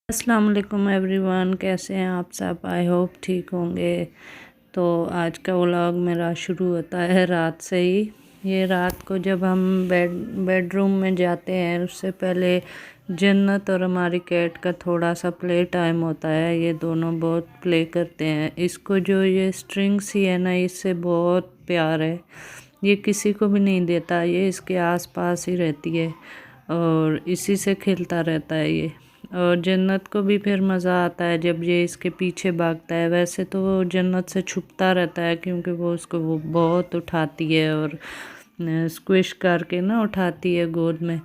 अस्सलाम वालेकुम एवरीवन, कैसे हैं आप सब। आई होप ठीक होंगे। तो आज का व्लॉग मेरा शुरू होता है रात से ही। ये रात को जब हम बेडरूम में जाते हैं उससे पहले जन्नत और हमारी कैट का थोड़ा सा प्ले टाइम होता है। ये दोनों बहुत प्ले करते हैं। इसको जो ये स्ट्रिंग सी है ना, इससे बहुत प्यार है। ये किसी को भी नहीं देता, ये इसके आसपास ही रहती है और इसी से खेलता रहता है ये। और जन्नत को भी फिर मज़ा आता है जब ये इसके पीछे भागता है। वैसे तो वो जन्नत से छुपता रहता है क्योंकि वो बहुत उठाती है और स्क्विश करके ना उठाती है गोद में,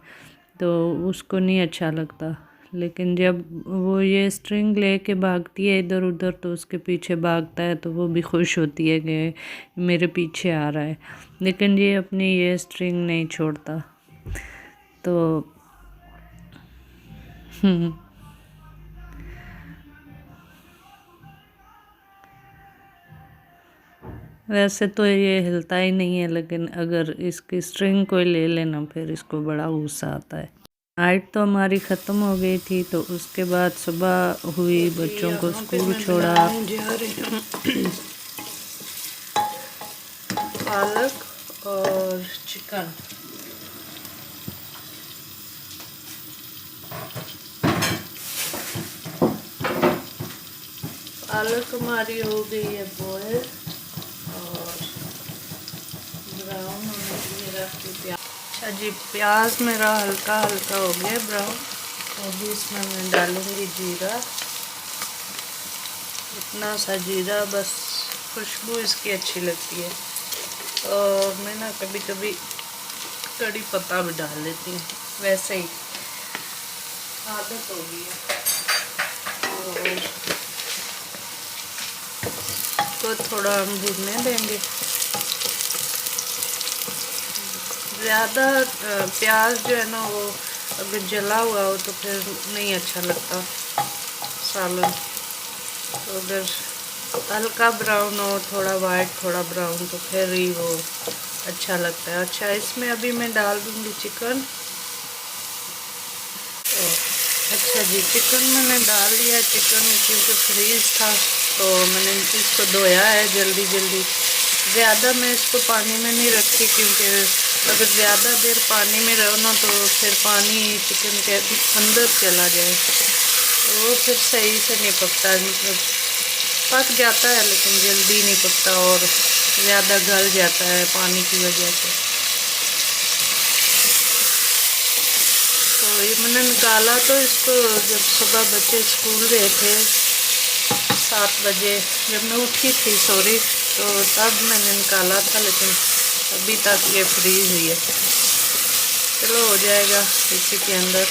तो उसको नहीं अच्छा लगता। लेकिन जब वो ये स्ट्रिंग लेके भागती है इधर उधर तो उसके पीछे भागता है, तो वो भी खुश होती है कि मेरे पीछे आ रहा है। लेकिन ये अपनी ये स्ट्रिंग नहीं छोड़ता। तो वैसे तो ये हिलता ही नहीं है, लेकिन अगर इसकी स्ट्रिंग कोई ले लेना फिर इसको बड़ा गुस्सा आता है। नाइट तो हमारी ख़त्म हो गई थी, तो उसके बाद सुबह हुई, बच्चों को स्कूल छोड़ा। पालक और चिकन। पालक हमारी हो गई है बॉयल और ब्राउन होने के लिए रख दी प्याज। अच्छा जी, प्याज मेरा हल्का हल्का हो गया ब्राउन। तो अभी इसमें मैं डालूंगी जीरा, इतना सा जीरा, बस खुशबू इसकी अच्छी लगती है। और मैं ना कभी कभी कड़ी पत्ता भी डाल देती हूँ, वैसे ही आदत हो गई है। तो थोड़ा हम भूनने देंगे। ज़्यादा प्याज जो है ना वो अगर जला हुआ हो तो फिर नहीं अच्छा लगता सालन। तो अगर हल्का ब्राउन हो, थोड़ा वाइट थोड़ा ब्राउन, तो फिर ही वो अच्छा लगता है। अच्छा, इसमें अभी मैं डाल दूँगी चिकन। अच्छा जी, चिकन मैंने डाल दिया। चिकन क्योंकि फ्रीज था तो मैंने इसको धोया है जल्दी जल्दी। ज़्यादा मैं इसको पानी में नहीं रखती क्योंकि अगर ज़्यादा देर पानी में रहो ना तो फिर पानी चिकन के अंदर चला जाए तो वो फिर सही से नहीं पकता। मतलब पक जाता है लेकिन जल्दी नहीं पकता और ज़्यादा गल जाता है पानी की वजह से। तो ये मैंने निकाला तो इसको जब सुबह बच्चे स्कूल गए थे 7 बजे, जब मैं उठी थी सॉरी, तो तब मैंने निकाला था, लेकिन अभी तक ये फ्रीज हुई है। चलो हो जाएगा इसी के अंदर।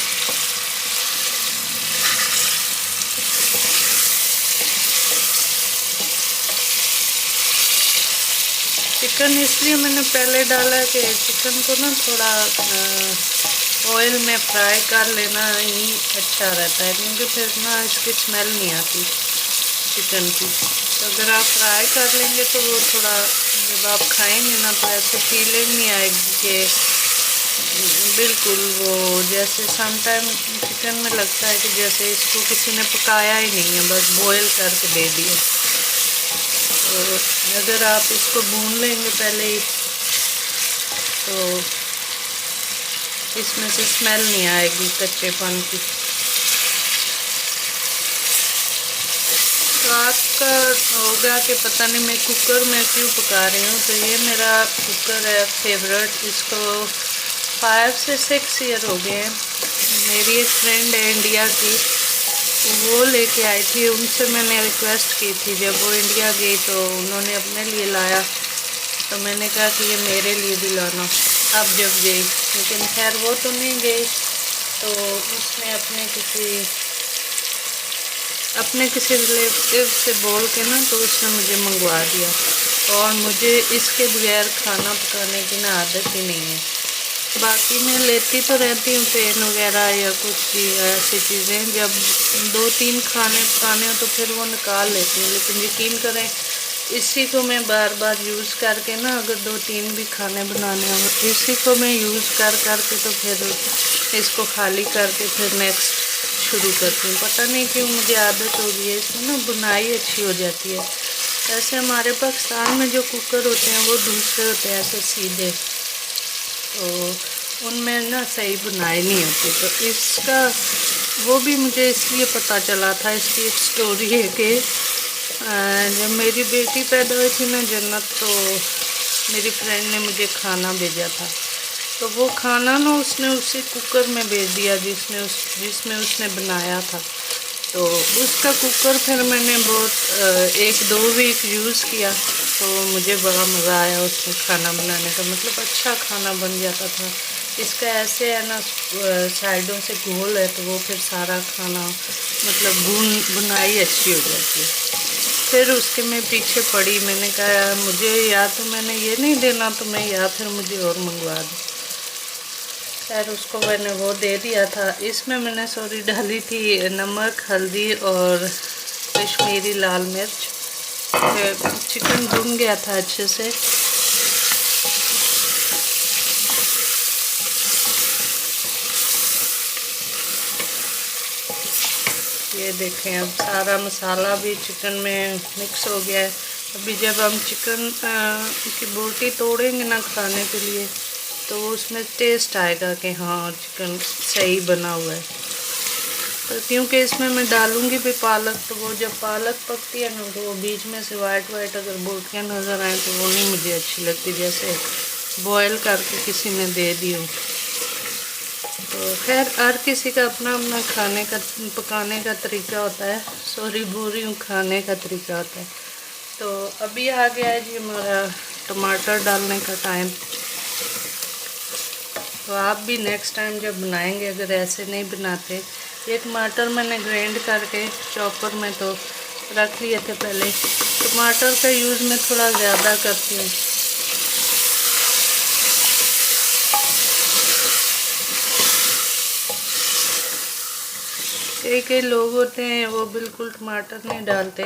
चिकन इसलिए मैंने पहले डाला कि चिकन को ना थोड़ा ऑयल में फ्राई कर लेना ही अच्छा रहता है, क्योंकि फिर ना इसकी स्मेल नहीं आती चिकन की। तो अगर आप फ्राई कर लेंगे तो वो थोड़ा जब आप खाएंगे ना तो ऐसे फीलिंग नहीं आएगी कि बिल्कुल वो जैसे समटाइम चिकन में लगता है कि जैसे इसको किसी ने पकाया ही नहीं है, बस बॉयल करके दे दिया। तो अगर आप इसको भून लेंगे पहले ही तो इसमें से स्मेल नहीं आएगी कच्चेपन की। तो आपका होगा कि पता नहीं मैं कुकर में क्यों पका रही हूँ। तो ये मेरा कुकर है फेवरेट, इसको 5 से 6 ईयर हो गए हैं। मेरी एक फ्रेंड है इंडिया की, वो लेके आई थी, उनसे मैंने रिक्वेस्ट की थी। जब वो इंडिया गई तो उन्होंने अपने लिए लाया, तो मैंने कहा कि ये मेरे लिए भी लाना अब जब गई। लेकिन खैर वो तो नहीं गई, तो उसने अपने किसी रिलेटिव से बोल के ना तो उसने मुझे मंगवा दिया। और मुझे इसके बगैर खाना पकाने की ना आदत ही नहीं है। बाकी मैं लेती तो रहती हूँ पेन वगैरह या कुछ भी ऐसी चीज़ें, जब 2-3 खाने पकाने हो तो फिर वो निकाल लेती हूँ। लेकिन यकीन करें इसी को मैं बार बार यूज़ करके ना, अगर 2-3 भी खाने बनाने हो इसी को मैं यूज़ कर करके तो फिर इसको खाली करके फिर नेक्स्ट शुरू करती हूँ। पता नहीं क्यों मुझे आदत हो गई है, इसमें ना बुनाई अच्छी हो जाती है। ऐसे हमारे पाकिस्तान में जो कुकर होते हैं वो दूसरे होते हैं, ऐसे सीधे, तो उनमें ना सही बुनाई नहीं होती। तो इसका वो भी मुझे इसलिए पता चला था, इसकी एक स्टोरी है कि जब मेरी बेटी पैदा हुई थी ना जन्नत, तो मेरी फ्रेंड ने मुझे खाना भेजा था। तो वो खाना ना उसने उसी कुकर में भेज दिया जिसमें उसने बनाया था। तो उसका कुकर फिर मैंने बहुत 1-2 वीक यूज़ किया, तो मुझे बड़ा मज़ा आया उसमें खाना बनाने का। मतलब अच्छा खाना बन जाता था। इसका ऐसे है ना, साइडों से गोल है, तो वो फिर सारा खाना मतलब बुनाई अच्छी हो जाती है। फिर उसके मैं पीछे पड़ी, मैंने कहा मुझे या तो मैंने ये नहीं देना तुम्हें, या फिर मुझे और मंगवा दो। खैर उसको मैंने वो दे दिया था। इसमें मैंने सॉरी डाली थी नमक, हल्दी और कश्मीरी लाल मिर्च। चिकन भुन गया था अच्छे से। ये देखें, अब सारा मसाला भी चिकन में मिक्स हो गया है। अभी जब हम चिकन की बोटी तोड़ेंगे ना खाने के लिए, तो उसमें टेस्ट आएगा कि हाँ चिकन सही बना हुआ है। तो क्योंकि इसमें मैं डालूँगी भी पालक, तो वो जब पालक पकती है ना, तो वो बीच में से वाइट अगर बोटियाँ नज़र आए तो वो नहीं मुझे अच्छी लगती, जैसे बॉयल करके किसी ने दे दी हो। तो खैर हर किसी का अपना अपना खाने का पकाने का तरीका होता है। सॉरी बोल रही हूँ, खाने का तरीका होता है। तो अभी आ गया है जी हमारा टमाटर डालने का टाइम। तो आप भी नेक्स्ट टाइम जब बनाएंगे, अगर ऐसे नहीं बनाते, ये टमाटर मैंने ग्राइंड करके चॉपर में तो रख लिए थे पहले। टमाटर का यूज़ मैं थोड़ा ज़्यादा करती हूँ। कई लोग होते हैं वो बिल्कुल टमाटर नहीं डालते,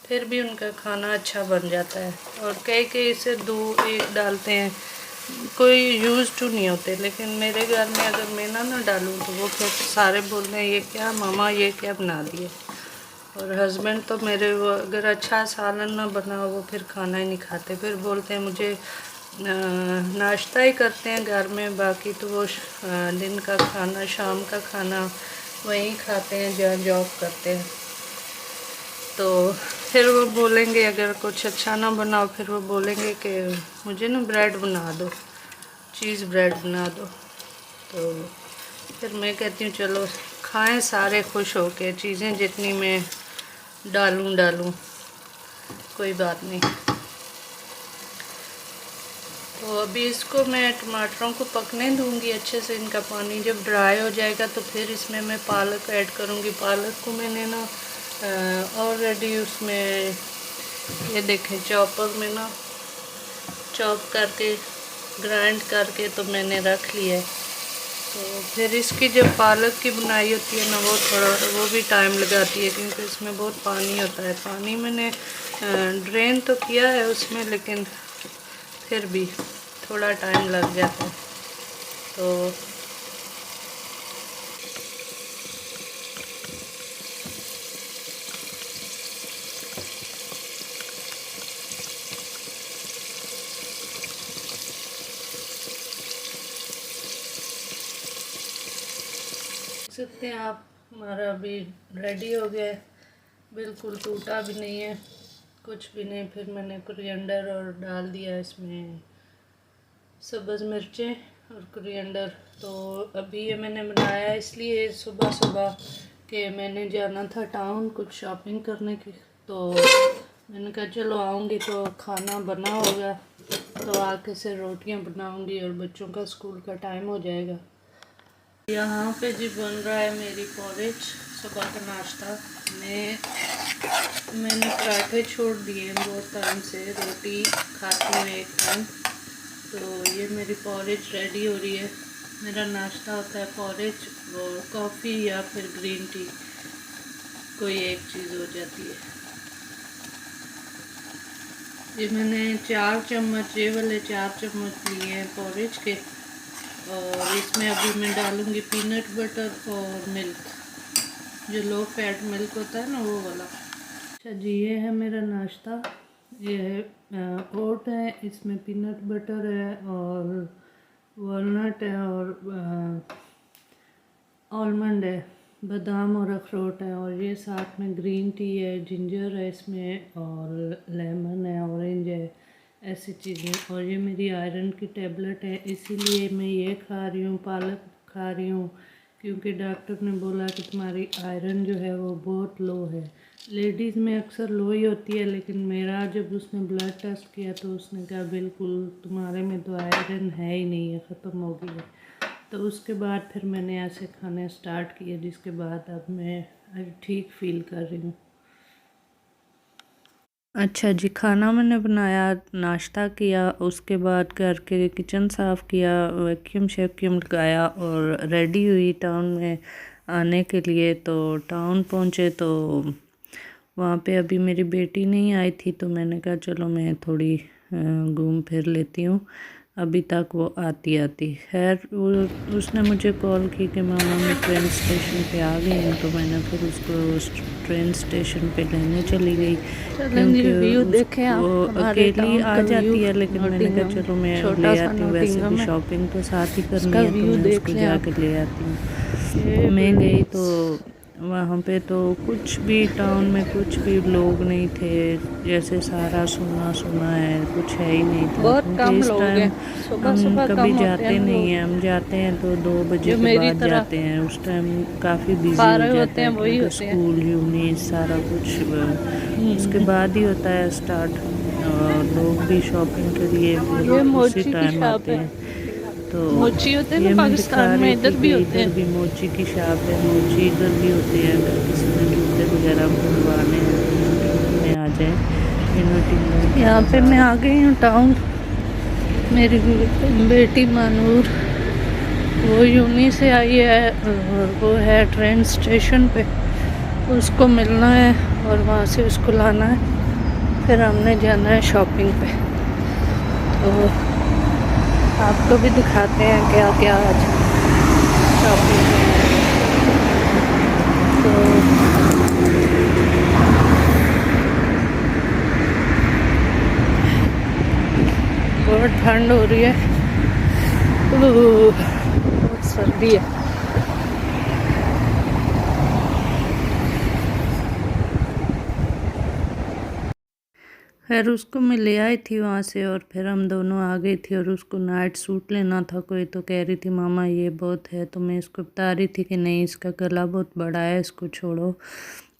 फिर भी उनका खाना अच्छा बन जाता है। और कई इसे 2-1 डालते हैं, कोई यूज़ टू नहीं होते। लेकिन मेरे घर में अगर मैं ना डालूँ तो वो फिर सारे बोलते हैं ये क्या मामा, ये क्या बना दिए। और हस्बैंड तो मेरे, वो अगर अच्छा सालन ना बना हो वो फिर खाना ही नहीं खाते, फिर बोलते हैं मुझे नाश्ता ही करते हैं घर में, बाकी तो वो दिन का खाना, शाम का खाना वहीं खाते हैं जहाँ जॉब करते हैं। तो फिर वो बोलेंगे, अगर कुछ अच्छा ना बनाओ फिर वो बोलेंगे कि मुझे ना ब्रेड बना दो, चीज़ ब्रेड बना दो। तो फिर मैं कहती हूँ चलो खाएं सारे खुश हो के, चीज़ें जितनी मैं डालूँ कोई बात नहीं। तो अभी इसको मैं टमाटरों को पकने दूंगी अच्छे से। इनका पानी जब ड्राई हो जाएगा तो फिर इसमें मैं पालक ऐड करूँगी। पालक को मैंने ना ऑलरेडी उसमें ये देखें चॉपर में ना चॉप करके ग्राइंड करके तो मैंने रख लिया है। तो फिर इसकी जब पालक की बुनाई होती है ना, वो भी टाइम लगाती है, क्योंकि इसमें बहुत पानी होता है। पानी मैंने ड्रेन तो किया है उसमें, लेकिन फिर भी थोड़ा टाइम लग जाता है। तो सकते हैं आप, हमारा अभी रेडी हो गया है, बिल्कुल टूटा भी नहीं है, कुछ भी नहीं। फिर मैंने कोरिएंडर और डाल दिया इसमें सब्ज़ मिर्चें और कोरिएंडर। तो अभी ये मैंने बनाया इसलिए सुबह सुबह कि मैंने जाना था टाउन कुछ शॉपिंग करने की, तो मैंने कहा चलो आऊँगी तो खाना बना होगा, तो आके से रोटियां बनाऊँगी और बच्चों का स्कूल का टाइम हो जाएगा। यहाँ पे जी बन रहा है मेरी पॉरेज, सुबह का नाश्ता। मैंने पराठे छोड़ दिए हैं बहुत टाइम से, रोटी खाती हूँ एक टाइम। तो ये मेरी पॉरेज रेडी हो रही है। मेरा नाश्ता होता है पॉरेज और कॉफ़ी या फिर ग्रीन टी, कोई एक चीज़ हो जाती है। ये मैंने 4 चम्मच, ये वाले 4 चम्मच लिए हैं पॉरेज के, और इसमें अभी मैं डालूँगी पीनट बटर और मिल्क। जो लो फैट मिल्क होता है ना, वो वाला। अच्छा जी, ये है मेरा नाश्ता। ये है ओट है, इसमें पीनट बटर है और वॉलनट है और आलमंड है, बादाम और अखरोट है, और ये साथ में ग्रीन टी है, जिंजर है इसमें, और लेमन है, ऑरेंज है, ऐसी चीज़ें। और ये मेरी आयरन की टेबलेट है, इसीलिए मैं ये खा रही हूँ, पालक खा रही हूँ, क्योंकि डॉक्टर ने बोला कि तुम्हारी आयरन जो है वो बहुत लो है। लेडीज़ में अक्सर लो ही होती है, लेकिन मेरा जब उसने ब्लड टेस्ट किया तो उसने कहा बिल्कुल तुम्हारे में तो आयरन है ही नहीं है, ख़त्म हो गई है। तो उसके बाद फिर मैंने ऐसे खाने स्टार्ट किए, जिसके बाद अब मैं ठीक फील कर रही हूँ। अच्छा जी, खाना मैंने बनाया, नाश्ता किया, उसके बाद घर के किचन साफ़ किया, वैक्यूम शैक्यूम लगाया और रेडी हुई टाउन में आने के लिए। तो टाउन पहुँचे तो वहाँ पे अभी मेरी बेटी नहीं आई थी, तो मैंने कहा चलो मैं थोड़ी घूम फिर लेती हूँ, अभी तक वो आती खैर उसने मुझे कॉल की कि मामा मैं ट्रेन स्टेशन पे आ गई हूँ। तो मैंने फिर उसको उस ट्रेन स्टेशन पे लेने चली गई, क्योंकि व्यू देखें आप, वो हमारे अकेली टाउन आ का व्यू। जाती है, लेकिन मैंने कहा चलो मैं छोटा ले सा आती हूँ, वैसे भी नोटिंगम है, शॉपिंग तो साथ ही इसका करनी है, तो व्यू मैं देख उसको लें आप। जाके ले आती हूँ। ये मैं गई तो बिल्डिंग्स वहाँ पे तो कुछ भी टाउन में कुछ भी लोग नहीं थे, जैसे सारा सुना सुना है, कुछ है ही नहीं था, बहुत क्योंकि कम इस लोग टाइम हैं, सुबह हम सुबह कभी कम होते हैं जाते ना नहीं हैं। लोग, हम जाते हैं तो 2 बजे जो के मेरी बाद तरह जाते हैं, उस टाइम काफ़ी बिजी हो 12 जाता होते हैं है, वही क्योंकि होते हैं। स्कूल यूनी सारा कुछ उसके बाद ही होता है स्टार्ट, और लोग भी शॉपिंग के लिए फिर ये उसी मोची की टाइम शॉप आते है। हैं। तो मोची होते हैं ना ये मैं पाकिस्तान दिखा में, रही थी इधर भी कि होते इधर भी हैं। मोची की शॉप है, मोची इधर भी होते हैं, अगर किसी ने जूते वगैरह बनवाने हैं तो नोटिंगम में आ जाए। ये नोटिंगम का यहाँ पे मैं बाज़ार है। आ गई हूँ टाउन। मेरी बेटी मानूर वो यूनी से आई है और वो है ट्रेन स्टेशन पे, उसको मिलना है और वहाँ से उसको लाना है, फिर हमने जाना है शॉपिंग पे। तो आपको भी दिखाते हैं क्या क्या आज शॉपिंग में। तो बहुत ठंड हो रही है, बहुत सर्दी है। खैर उसको मैं ले आई थी वहाँ से, और फिर हम दोनों आ गई थी, और उसको नाइट सूट लेना था कोई, तो कह रही थी मामा ये बहुत है, तो मैं इसको बता रही थी कि नहीं इसका गला बहुत बड़ा है, इसको छोड़ो।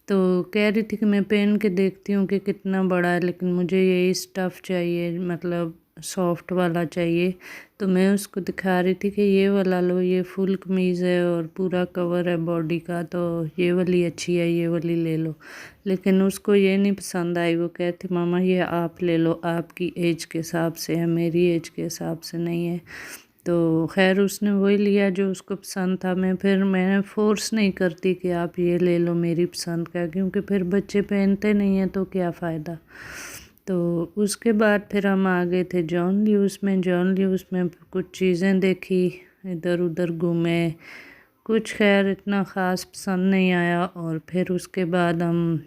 तो कह रही थी कि मैं पहन के देखती हूँ कि कितना बड़ा है, लेकिन मुझे यही स्टफ़ चाहिए, मतलब सॉफ्ट वाला चाहिए। तो मैं उसको दिखा रही थी कि ये वाला लो, ये फुल कमीज़ है और पूरा कवर है बॉडी का, तो ये वाली अच्छी है, ये वाली ले लो। लेकिन उसको ये नहीं पसंद आई, वो कहती मामा ये आप ले लो, आपकी एज के हिसाब से है, मेरी एज के हिसाब से नहीं है। तो खैर उसने वही लिया जो उसको पसंद था। मैं फ़ोर्स नहीं करती कि आप ये ले लो मेरी पसंद का, क्योंकि फिर बच्चे पहनते नहीं हैं तो क्या फ़ायदा। तो उसके बाद फिर हम आ गए थे जॉन ल्यूस में। जॉन ल्यूस में कुछ चीज़ें देखी, इधर उधर घूमे, कुछ खैर इतना ख़ास पसंद नहीं आया। और फिर उसके बाद हम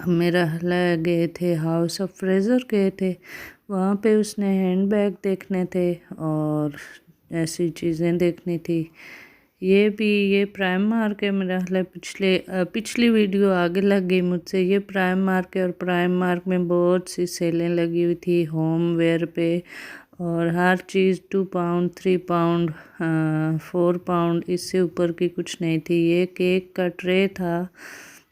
मेरा हला गए थे, हाउस ऑफ फ्रेज़र गए थे। वहाँ पे उसने हैंड बैग देखने थे और ऐसी चीज़ें देखनी थी। ये प्राइम मार्क है मेरा हला। पिछली वीडियो आगे लग गई मुझसे। ये प्राइम मार्क है और प्राइम मार्क में बहुत सी सेलें लगी हुई थी होम वेयर पे, और हर चीज़ 2 पाउंड 3 पाउंड 4 पाउंड, इससे ऊपर की कुछ नहीं थी। ये केक का ट्रे था,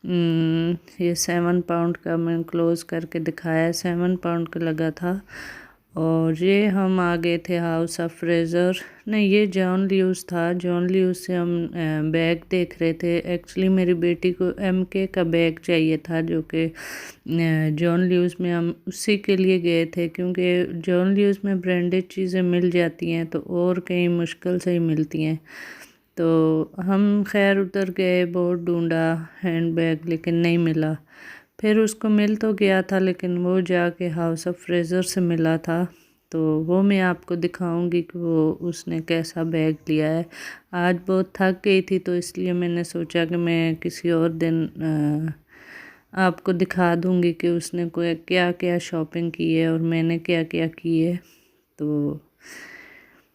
ये 7 पाउंड का, मैं क्लोज़ करके दिखाया, 7 पाउंड का लगा था। और ये हम आ गए थे हाउस ऑफ फ्रेज़र, नहीं ये जॉन ल्यूस था। जॉन ल्यूस से हम बैग देख रहे थे। एक्चुअली मेरी बेटी को MK का बैग चाहिए था, जो कि जॉन ल्यूस में हम उसी के लिए गए थे, क्योंकि जॉन ल्यूस में ब्रांडेड चीज़ें मिल जाती हैं तो और कहीं मुश्किल से ही मिलती हैं। तो हम खैर उधर गए, बहुत ढूंढा हैंड बैग, लेकिन नहीं मिला। फिर उसको मिल तो गया था, लेकिन वो जाके हाउस ऑफ फ्रेज़र से मिला था। तो वो मैं आपको दिखाऊंगी कि वो उसने कैसा बैग लिया है। आज बहुत थक गई थी तो इसलिए मैंने सोचा कि मैं किसी और दिन आपको दिखा दूंगी कि उसने कोई क्या क्या शॉपिंग की है और मैंने क्या क्या की है। तो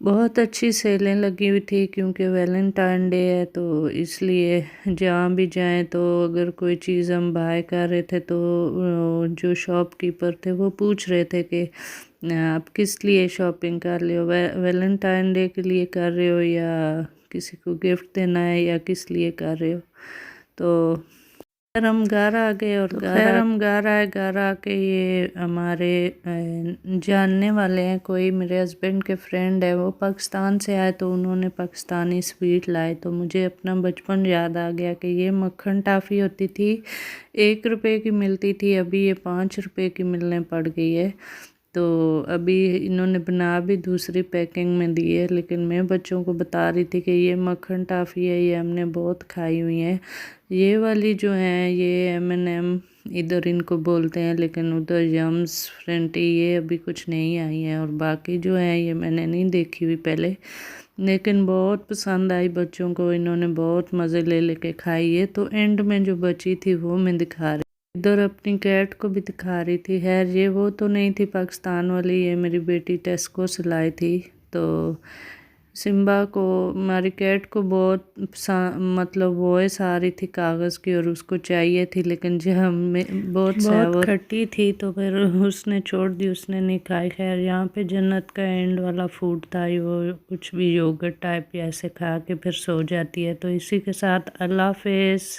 बहुत अच्छी सेलें लगी हुई थी क्योंकि वैलेंटाइन डे है, तो इसलिए जहाँ भी जाएं तो अगर कोई चीज़ हम बाय कर रहे थे तो जो शॉपकीपर थे वो पूछ रहे थे कि आप किस लिए शॉपिंग कर रहे हो, वैलेंटाइन डे के लिए कर रहे हो या किसी को गिफ्ट देना है या किस लिए कर रहे हो। तो फिर हम घर आ गए और घर आके ये हमारे जानने वाले हैं, कोई मेरे हस्बैंड के फ्रेंड है, वो पाकिस्तान से आए तो उन्होंने पाकिस्तानी स्वीट लाए। तो मुझे अपना बचपन याद आ गया कि ये मक्खन टाफ़ी होती थी, 1 रुपए की मिलती थी, अभी ये 5 रुपए की मिलने पड़ गई है। तो अभी इन्होंने बना भी दूसरी पैकिंग में दी है, लेकिन मैं बच्चों को बता रही थी कि ये मक्खन टाफ़ी है, ये हमने बहुत खाई हुई है। ये वाली जो है ये M&M इधर इनको बोलते हैं, लेकिन उधर यम्स फ्रेंटी ये अभी कुछ नहीं आई है, और बाकी जो है ये मैंने नहीं देखी हुई पहले, लेकिन बहुत पसंद आई बच्चों को, इन्होंने बहुत मज़े ले लेके खाई है। तो एंड में जो बची थी वो मैं दिखा रही, इधर अपनी कैट को भी दिखा रही थी। खैर ये वो तो नहीं थी पाकिस्तान वाली, ये मेरी बेटी टेस्को से लाई थी। तो सिम्बा को, हमारी कैट को बहुत मतलब वॉइस आ रही थी कागज़ की और उसको चाहिए थी, लेकिन जब हमें बहुत खट्टी थी तो फिर उसने छोड़ दी, उसने नहीं खाई। खैर यहाँ पे जन्नत का एंड वाला फूड था, वो कुछ भी योगर्ट टाइप ऐसे खा के फिर सो जाती है। तो इसी के साथ अल्लाह हाफिज़।